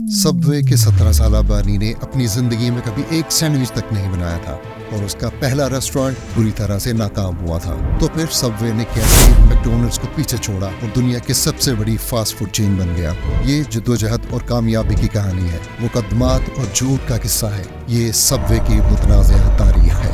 Subway के 17 साल बानी ने अपनी जिंदगी में कभी एक सैंडविच तक नहीं बनाया था और उसका पहला रेस्टोरेंट बुरी तरह से नाकाम हुआ था। तो फिर सबवे ने कैसे मैकडॉनल्ड्स को पीछे छोड़ा और दुनिया की सबसे बड़ी फास्ट फूड चेन बन गया। ये जद्दोजहद और कामयाबी की कहानी है, मुकदमात और झूठ का किस्सा है। ये सबवे की मुतनाज़िया तारीख है।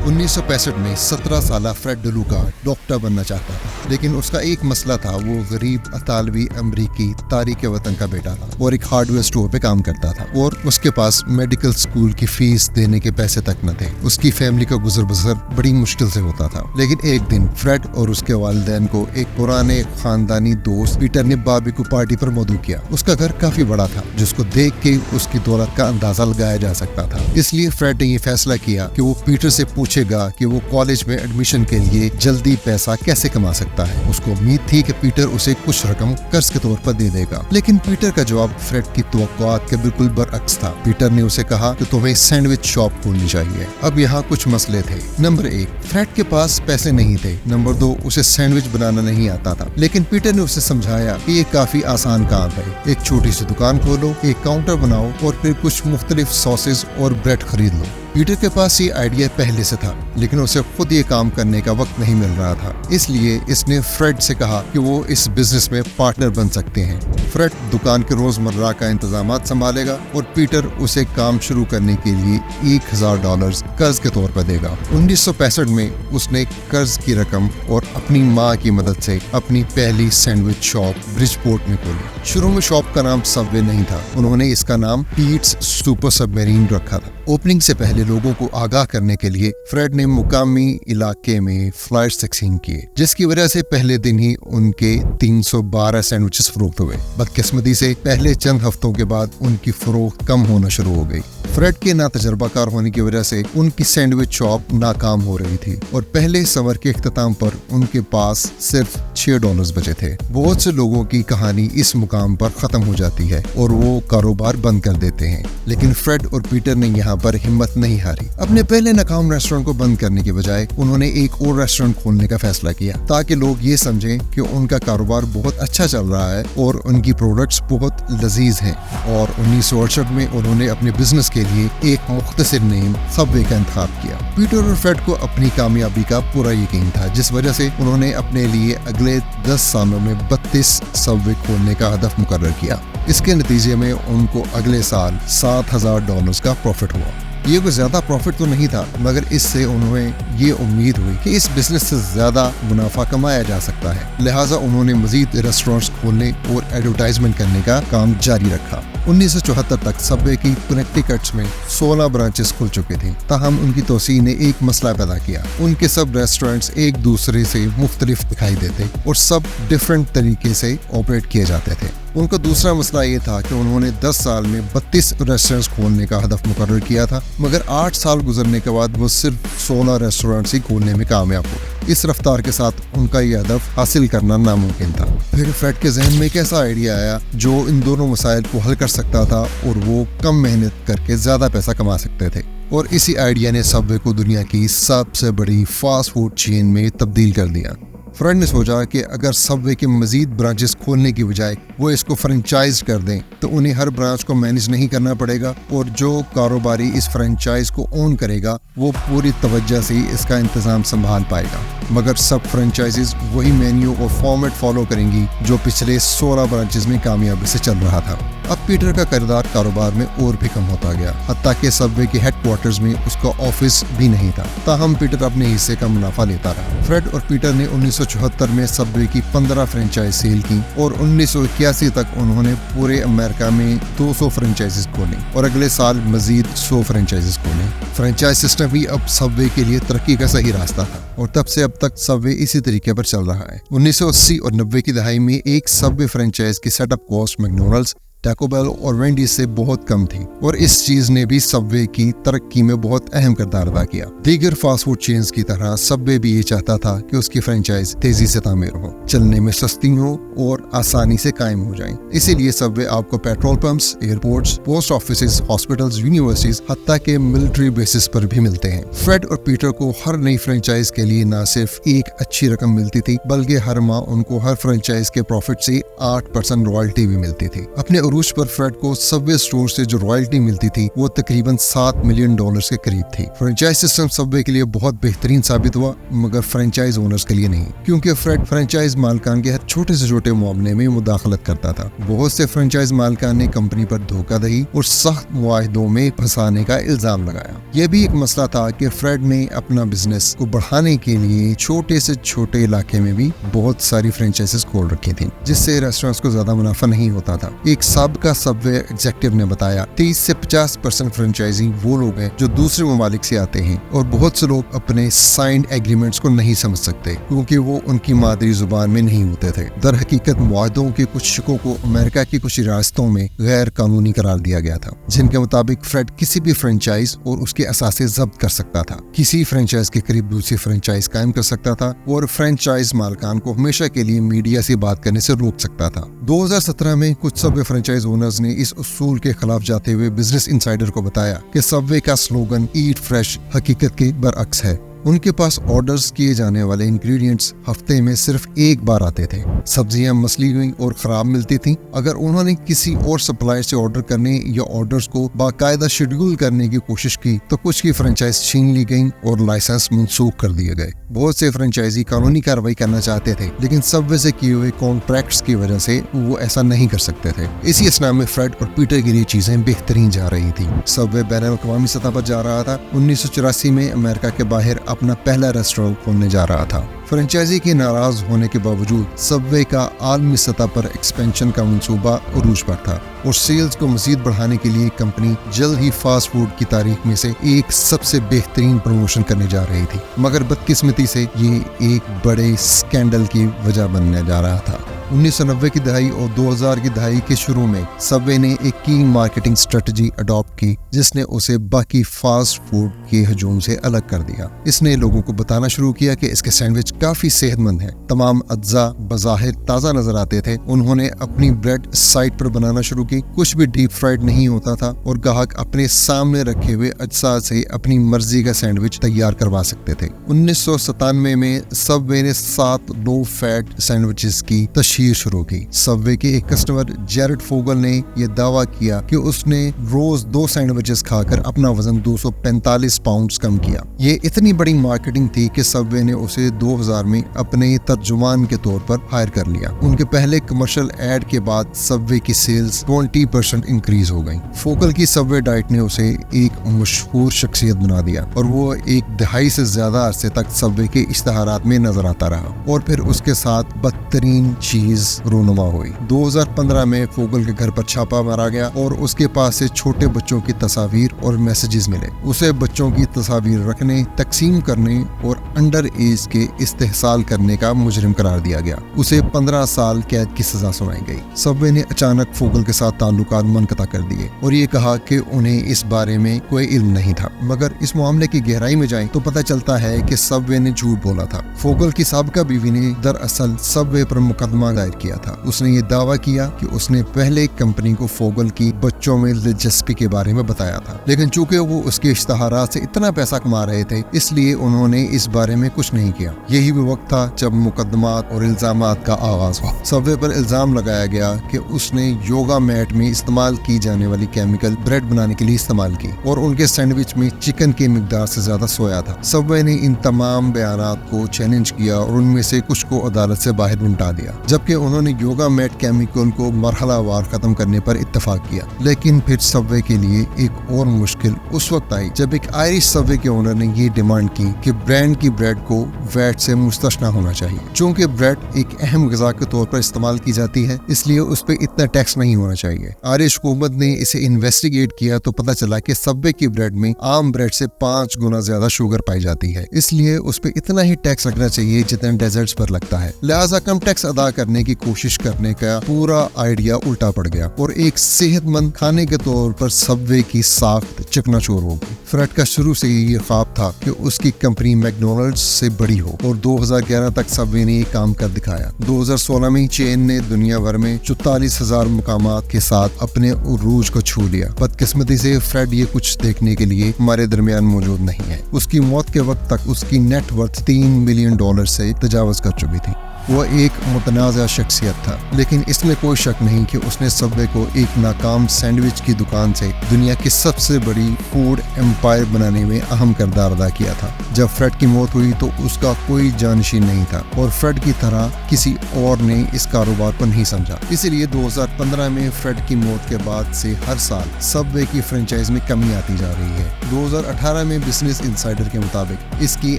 1965 में 17 साला फ्रेड डलूका डॉक्टर बनना चाहता था, लेकिन उसका एक मसला था। वो गरीब अतालवी अमरीकी तारीक वतन का बेटा था और एक हार्डवेयर स्टोर पे काम करता था और उसके पास मेडिकल स्कूल की फीस देने के पैसे तक न थे। उसकी फैमिली का गुजर बसर बड़ी मुश्किल से होता था। लेकिन एक दिन फ्रेड और उसके वालिदैन को एक पुराने खानदानी दोस्त पीटर ने बारबेक्यू पार्टी पर मदऊ किया। उसका घर काफी बड़ा था, जिसको देख के उसकी दौलत का अंदाजा लगाया जा सकता था। इसलिए फ्रेड ने ये फैसला किया कि वो पीटर से पूछेगा कि वो कॉलेज में एडमिशन के लिए जल्दी पैसा कैसे कमा सकता है। उसको उम्मीद थी कि पीटर उसे कुछ रकम कर्ज के तौर पर दे देगा, लेकिन पीटर का जवाब फ्रेड की तवक्कुआत के बिल्कुल बरअक्स था। पीटर ने उसे कहा कि तुम्हें सैंडविच शॉप खोलनी चाहिए। अब यहाँ कुछ मसले थे। नंबर 1, फ्रेड के पास पैसे नहीं थे। नंबर 2, उसे सैंडविच बनाना नहीं आता था। लेकिन पीटर ने उसे समझाया कि ये काफी आसान काम है। एक छोटी सी दुकान खोलो, एक काउंटर बनाओ और फिर कुछ मुख्तलिफ सॉसेस और ब्रेड खरीद लो। पीटर के पास ये आइडिया पहले से था, लेकिन उसे खुद ये काम करने का वक्त नहीं मिल रहा था। इसलिए इसने फ्रेड से कहा कि वो इस बिजनेस में पार्टनर बन सकते हैं। फ्रेड दुकान के रोजमर्रा का इंतजामात संभालेगा और पीटर उसे काम शुरू करने के लिए $1000 कर्ज के तौर पर देगा। 1965 में उसने कर्ज की रकम और अपनी माँ की मदद से अपनी पहली सैंडविच शॉप ब्रिजपोर्ट में खोली। शुरू में शॉप का नाम सबवे नहीं था। उन्होंने इसका नाम पीट्स सुपर सबमरीन रखा था। ओपनिंग से पहले लोगों को आगाह करने के लिए फ्रेड ने मुकामी इलाके में फ्लायर्स तकसीम किए, जिसकी वजह से पहले दिन ही उनके 312 सैंडविचेस फरोख्त हुए। बदकिस्मती से पहले चंद हफ्तों के बाद उनकी फरोख्त कम होना शुरू हो गई। फ्रेड के नातजर्बाकार होने की वजह से उनकी सैंडविच शॉप नाकाम हो रही थी और पहले समर के इख्तिताम पर उनके पास सिर्फ $6 बचे थे। बहुत से लोगों की कहानी इस मुकाम पर खत्म हो जाती है और वो कारोबार बंद कर देते हैं, लेकिन फ्रेड और पीटर ने यहाँ पर हिम्मत नहीं हारी। अपने पहले नाकाम रेस्टोरेंट को बंद करने के बजाय उन्होंने एक और रेस्टोरेंट खोलने का फैसला किया, ताकि लोग ये समझें कि उनका कारोबार बहुत अच्छा चल रहा है और उनकी प्रोडक्ट्स बहुत लजीज हैं। और 1968 में उन्होंने अपने बिजनेस के लिए एक मुख्तसर नेम सबवे का इंतखाब किया। पीटर और फ्रेड को अपनी कामयाबी का पूरा यकीन था, जिस वजह से उन्होंने अपने लिए अगले 10 सालों में 32 सबवे खोलने का हदफ मुकर्रर किया। इसके नतीजे में उनको अगले साल $7000 का प्रॉफिट हुआ। ये कोई ज्यादा प्रॉफिट तो नहीं था, मगर इससे उन्हें ये उम्मीद हुई कि इस बिजनेस से ज्यादा मुनाफा कमाया जा सकता है। लिहाजा उन्होंने मजीद रेस्टोरेंट्स खोलने और एडवर्टाइजमेंट करने का काम जारी रखा। 1974 तक सबवे की कनेक्टिकट में 16 ब्रांचेस खुल चुके थे। ताहम उनकी तोसी ने एक मसला पैदा किया। उनके सब रेस्टोरेंट्स एक दूसरे से मुख्तलिफ दिखाई देते और सब डिफरेंट तरीके से ऑपरेट किए जाते थे। उनका दूसरा मसला ये था कि उन्होंने 10 साल में 32 रेस्टोरेंट्स खोलने का हदफ मुकर्रर किया था, मगर 8 साल गुजरने के बाद वो सिर्फ 16 रेस्टोरेंट्स ही खोलने में कामयाब हुए। इस रफ्तार के साथ उनका ये हदफ हासिल करना नामुमकिन था। फिर फ्रेड के जहन में एक ऐसा आइडिया आया जो इन दोनों मसाइल को हल कर सकता था और वो कम मेहनत करके ज्यादा पैसा कमा सकते थे। और इसी आइडिया ने सबवे को दुनिया की सबसे बड़ी फास्ट फूड चेन में तब्दील कर दिया। फ्रेड ने सोचा कि अगर सबवे के मजीद ब्रांचेस खोलने की बजाय वो इसको फ्रेंचाइज कर दें तो उन्हें हर ब्रांच को मैनेज नहीं करना पड़ेगा और जो कारोबारी इस फ्रेंचाइज को ओन करेगा वो पूरी तवज्जो से इसका इंतजाम संभाल पाएगा। मगर सब फ्रेंचाइजीज वही मेन्यू और फॉर्मेट फॉलो करेंगी जो पिछले 16 ब्रांचेस में कामयाबी से चल रहा था। अब पीटर का किरदार कारोबार में और भी कम होता गया, हत्ता कि सबवे के हेडक्वार्टर्स में उसका ऑफिस भी नहीं था। ताहम पीटर अपने हिस्से का मुनाफा लेता रहा। फ्रेड और पीटर ने 1974 में सबवे की 15 फ्रेंचाइज सेल की और 1981 तक उन्होंने पूरे अमेरिका में 200 फ्रेंचाइजेस खोली और अगले साल मजीद 100 फ्रेंचाइजेस खोली। फ्रेंचाइज सिस्टम भी अब सबवे के लिए तरक्की का सही रास्ता था और तब से अब तक सबवे इसी तरीके पर चल रहा है। 1980 और 90 की दहाई में एक सबवे फ्रेंचाइज की setup cost McDonald's, Taco Bell और वेंडीज से बहुत कम थी और इस चीज ने भी सबवे की तरक्की में बहुत अहम किरदार अदा किया। दीगर फास्ट फूड चेन्स की तरह सबवे भी ये चाहता था कि उसकी फ्रेंचाइज तेजी से तामीर हो, चलने में सस्ती हो और आसानी से कायम हो जाए। इसीलिए सबवे आपको petrol pumps, airports, post office, hospitals, universities, हत्ता के मिलिट्री बेसिस पर भी मिलते हैं। फ्रेड और पीटर को हर नई फ्रेंचाइज के लिए न सिर्फ एक अच्छी रकम मिलती थी, बल्कि हर माह उनको हर फ्रेंचाइज के प्रॉफिट से 8% रॉयल्टी भी मिलती थी। अपने अरूज पर फ्रेड को सबवे स्टोर से जो रॉयल्टी मिलती थी वो तकरीबन $7 मिलियन के करीब थी। फ्रेंचाइज सिस्टम सबवे के लिए बहुत बेहतरीन साबित हुआ, मगर फ्रेंचाइज ओनर्स के लिए नहीं, क्योंकि फ्रेड फ्रेंचाइज मालकान के हर छोटे से छोटे मामले में मुदाखलत करता था। बहुत से फ्रेंचाइज मालकान ने कंपनी पर धोखाधड़ी और सख्त मुआहदों में फंसाने का इल्जाम लगाया। यह भी एक मसला था कि फ्रेड ने अपना बिजनेस को बढ़ाने के लिए छोटे से छोटे इलाके में भी बहुत सारी फ्रेंचाइजेस खोल रखी थी, जिससे रेस्टोरेंट्स को ज्यादा मुनाफा नहीं होता था। एक साबका सबवे एग्जीक्यूटिव ने बताया 30 से 50% फ्रेंचाइजी वो लोग हैं जो दूसरे ममालिक से आते हैं, और बहुत से लोग अपने साइंड एग्रीमेंट्स को नहीं समझ सकते क्योंकि वो उनकी मादरी जुबान में नहीं होते थे। दर हकीकत मुआहदों के कुछ शिकों को अमेरिका की कुछ रियासतों में गैर कानूनी करार दिया गया था, जिनके मुताबिक फ्रेड किसी भी फ्रेंचाइज और उसके असासे जब्त कर सकता था, किसी फ्रेंचाइज के करीब दूसरी फ्रेंचाइज कायम कर सकता था और फ्रेंचाइज मालकान को हमेशा के लिए मीडिया से बात करने से रोक सकता था। 2017 में कुछ सबवे फ्रेंचाइज ओनर्स ने इस उसूल के खिलाफ जाते हुए बिजनेस इनसाइडर को बताया कि सबवे का स्लोगन ईट फ्रेश हकीकत के बरअक्स है। उनके पास ऑर्डर्स किए जाने वाले इंग्रेडिएंट्स हफ्ते में सिर्फ एक बार आते थे। सब्जियां मसली हुई और खराब मिलती थीं। अगर उन्होंने किसी और सप्लायर से ऑर्डर करने या ऑर्डर्स को बाकायदा शेड्यूल करने की कोशिश की तो कुछ की फ्रेंचाइज छीन ली गई और लाइसेंस मंसूख कर दिए गए। बहुत से फ्रेंचाइजी कानूनी कार्रवाई करना चाहते थे, लेकिन सबवे से किए हुए कॉन्ट्रैक्ट्स की वजह से वो ऐसा नहीं कर सकते थे। इसी असना में फ्रेड और पीटर के लिए चीजें बेहतरीन जा रही थी। सबवे बैनुल-अक़वामी सतह पर जा रहा था। 1984 में अमेरिका के बाहर अपना पहला रेस्टोरेंट खोलने जा रहा था। फ्रेंचाइजी के नाराज होने के बावजूद सबवे का आलमी सतह पर एक्सपेंशन का मंसूबा उरूज पर था और सेल्स को मजीद बढ़ाने के लिए कंपनी जल्द ही फास्ट फूड की तारीख में से एक सबसे बेहतरीन प्रमोशन करने जा रही थी। मगर बदकिस्मती से ये एक बड़े स्कैंडल की वजह बनने जा रहा था। 1990 की दहाई और 2000 की दहाई के शुरू में सबवे ने एक की मार्केटिंग स्ट्रेटजी अडॉप्ट की, जिसने उसे बाकी फास्ट फूड के हजूम से अलग कर दिया। इसने लोगों को बताना शुरू किया कि इसके सैंडविच काफी सेहतमंद हैं। तमाम अज्जा बज़ाहिर ताज़ा नजर आते थे। उन्होंने अपनी ब्रेड साइट पर बनाना शुरू की। कुछ भी डीप फ्राइड नहीं होता था और ग्राहक अपने सामने रखे हुए अज्जा से अपनी मर्जी का सैंडविच तैयार करवा सकते थे। 1997 में सबवे ने 7 लो फैट सैंडविचेस की तशहीर शुरू की। सबवे के एक कस्टमर जेरेड फोगल ने यह दावा किया कि उसने रोज 2 सैंडविचेस खाकर अपना वजन 245 पाउंड कम किया। ये इतनी बड़ी मार्केटिंग थी कि सबवे ने उसे 2000 में अपने तर्जुमान के तौर पर हायर कर लिया। उनके पहले कमर्शियल एड के बाद सबवे की सेल्स 20% इंक्रीज हो गई। फोगल की सबवे डाइट ने उसे एक मशहूर शख्सियत बना दिया और वो एक दहाई से ज्यादा अरसे तक सबवे के इश्तहारात में नजर आता रहा और फिर उसके साथ बदतरीन चीज रोनुमा हुई। 2015 में फोगल के घर पर छापा मारा गया और उसके पास से छोटे बच्चों की तस्वीर और मैसेजेस मिले। उसे बच्चों की तस्वीर रखने, तकसीम करने और अंडर एज के इस्तेहसाल करने का मुजरिम करार दिया गया। उसे 15 साल कैद की सजा सुनाई गई। सबवे ने अचानक फोगल के साथ ताल्लुकात मुनक़ता कर दिए और ये कहा कि उन्हें इस बारे में कोई इल्म नहीं था। मगर इस मामले की गहराई में जाएं तो पता चलता है कि सबवे ने झूठ बोला था। फोगल की साबिका बीवी ने दरअसल सबवे पर मुकदमा दायर किया था। उसने ये दावा किया कि उसने पहले कंपनी को फोगल की बच्चों में दिलचस्पी के बारे में बताया था, लेकिन चूंकि वो उसके इश्तहारात से इतना पैसा कमा रहे थे इसलिए उन्होंने इस बारे में कुछ नहीं किया। यही वो वक्त था जब मुकदमात और इल्जामात का आगाज हुआ। सबवे पर इल्जाम लगाया गया कि उसने योगा मैट में इस्तेमाल की जाने वाली केमिकल ब्रेड बनाने के लिए इस्तेमाल की और उनके सैंडविच में चिकन की मिकदार से ज्यादा सोया था। सबवे ने इन तमाम बयानात को चैलेंज किया और उनमें से कुछ को अदालत से बाहर उल्टा दिया, जबकि उन्होंने योगा मैट केमिकल को मरहलावार खत्म करने पर इत्तेफाक किया। लेकिन फिर सबवे के लिए एक और मुश्किल उस वक्त आई जब एक आयरिश सबवे के ओनर ने ये डिमांड की कि ब्रांड की ब्रेड को वैट से मुस्तस्ना होना चाहिए। चूंकि ब्रेड एक अहम ग़िज़ा के तौर पर इस्तेमाल की जाती है इसलिए उस पर इतना टैक्स नहीं होना चाहिए। आयरिश हुकूमत ने इसे इन्वेस्टिगेट किया तो पता चला कि सबवे की ब्रेड में आम ब्रेड से 5 गुना ज्यादा शुगर पाई जाती है, इसलिए उस पर इतना ही टैक्स लगना चाहिए जितना डेजर्ट्स पर लगता है। लिहाजा कम टैक्स अदा करने की कोशिश करने का पूरा आइडिया उल्टा पड़ गया और एक सेहतमंद खाने के तौर पर सबवे की साख्त चकनाचूर हो गई। फ्रेड का शुरू से ये ख्वाब था कि उसकी कंपनी मैकडॉनल्ड्स से बड़ी हो और 2011 तक सबवे ने काम कर दिखाया। 2016 में चेन ने दुनिया भर में 44,000 मुकामात के साथ अपने उरूज को छू लिया। बदकिस्मती से फ्रेड ये कुछ देखने के लिए हमारे दरमियान मौजूद नहीं है। उसकी मौत के वक्त तक उसकी नेट वर्थ $3 मिलियन से तजावज कर चुकी थी। वो एक मुतनाज़ा शख्सियत था, लेकिन इसमें कोई शक नहीं कि उसने सबवे को एक नाकाम सैंडविच की दुकान से दुनिया की सबसे बड़ी फूड एम्पायर बनाने में अहम किरदार अदा किया था। जब फ्रेड की मौत हुई तो उसका कोई जानशी नहीं था और फ्रेड की तरह किसी और ने इस कारोबार को नहीं समझा। इसीलिए 2015 में फ्रेड की मौत के बाद से हर साल सबवे की फ्रेंचाइज में कमी आती जा रही है। 2018 में बिजनेस इनसाइडर के मुताबिक इसकी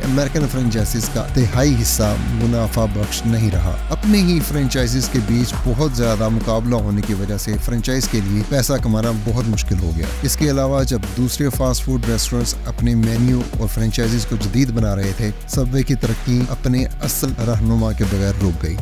अमेरिकन फ्रेंचाइजीज का तिहाई हिस्सा मुनाफा बख्श नहीं रहा। अपने ही फ्रेंचाइजीज के बीच बहुत ज्यादा मुकाबला होने की वजह से फ्रेंचाइज के लिए पैसा कमाना बहुत मुश्किल हो गया। इसके अलावा जब दूसरे फास्ट फूड रेस्टोरेंट्स अपने मेन्यू और फ्रेंचाइजीज को जदीद बना रहे थे, सबवे की तरक्की अपने असल रहनुमा के बगैर रुक गई।